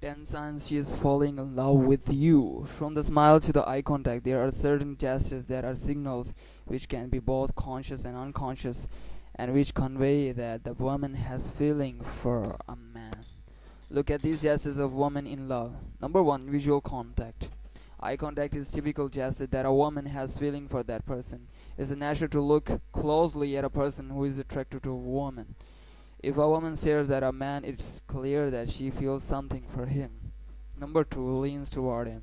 10 signs she is falling in love with you. From the smile to the eye contact, there are certain gestures that are signals which can be both conscious and unconscious, and which convey that the woman has feeling for a man. Look at these gestures of woman in love. Number 1, visual contact. Eye contact is typical gesture that a woman has feeling for that person. It's natural to look closely at a person who is attracted to a woman. If a woman stares at a man, it's clear that she feels something for him. Number 2, leans toward him.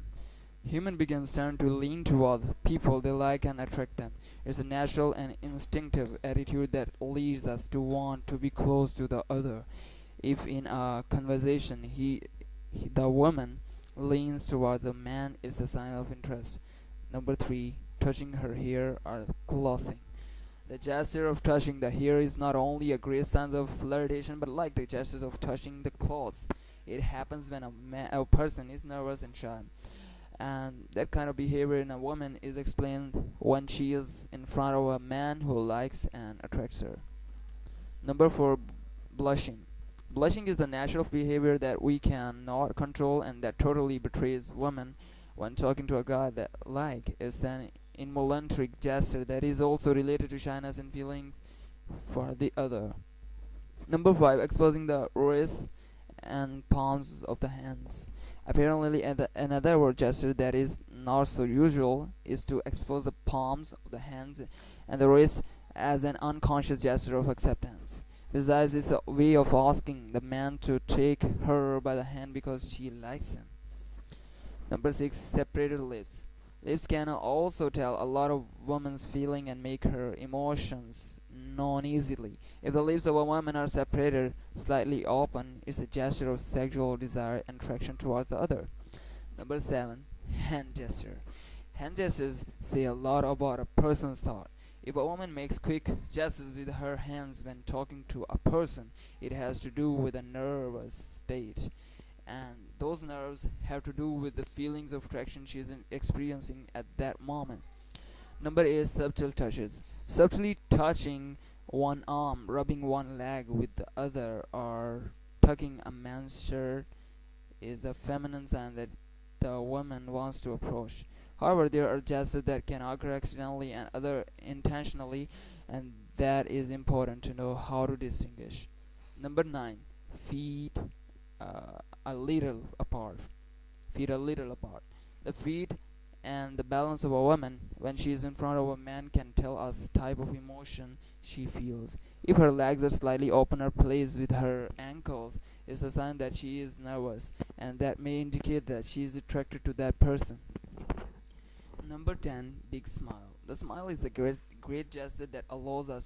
Human beings tend to lean toward people they like and attract them. It's a natural and instinctive attitude that leads us to want to be close to the other. If in a conversation the woman leans towards a man, it's a sign of interest. Number 3, touching her hair or clothing. The gesture of touching the hair is not only a great sign of flirtation, but like the gestures of touching the clothes. It happens when a person is nervous and shy. And that kind of behavior in a woman is explained when she is in front of a man who likes and attracts her. Number 4, blushing. Blushing is the natural behavior that we cannot control and that totally betrays women when talking to a guy that like. It's an involuntary gesture that is also related to shyness and feelings for the other. Number 5, exposing the wrists and palms of the hands. Apparently, another gesture that is not so usual is to expose the palms of the hands and the wrists as an unconscious gesture of acceptance. Besides, it's a way of asking the man to take her by the hand because she likes him. Number 6, separated lips. Lips can also tell a lot of woman's feeling and make her emotions known easily. If the lips of a woman are separated, slightly open, it's a gesture of sexual desire and attraction towards the other. Number 7, hand gesture. Hand gestures say a lot about a person's thought. If a woman makes quick gestures with her hands when talking to a person, it has to do with a nervous state. And those nerves have to do with the feelings of attraction she is experiencing at that moment. Number 8, subtle touches. Subtly touching one arm, rubbing one leg with the other, or tucking a man's shirt is a feminine sign that the woman wants to approach. However, there are gestures that can occur accidentally and other intentionally, and that is important to know how to distinguish. Number 9, feet a little apart. Feet a little apart. The feet and the balance of a woman when she is in front of a man can tell us type of emotion she feels. If her legs are slightly open or placed with her ankles, it's a sign that she is nervous, and that may indicate that she is attracted to that person. Number 10, big smile. The smile is a great gesture that allows us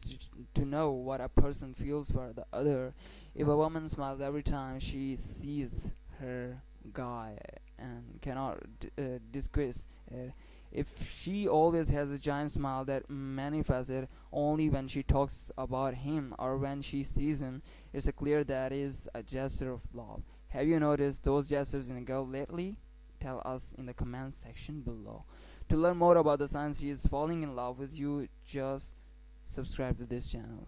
to know what a person feels for the other. If a woman smiles every time she sees her guy and cannot discuss if she always has a giant smile that manifests it only when she talks about him or when she sees him, it's a clear that is a gesture of love. Have you noticed those gestures in a girl lately? Tell us in the comment section below. To learn more about the signs she is falling in love with you, just subscribe to this channel.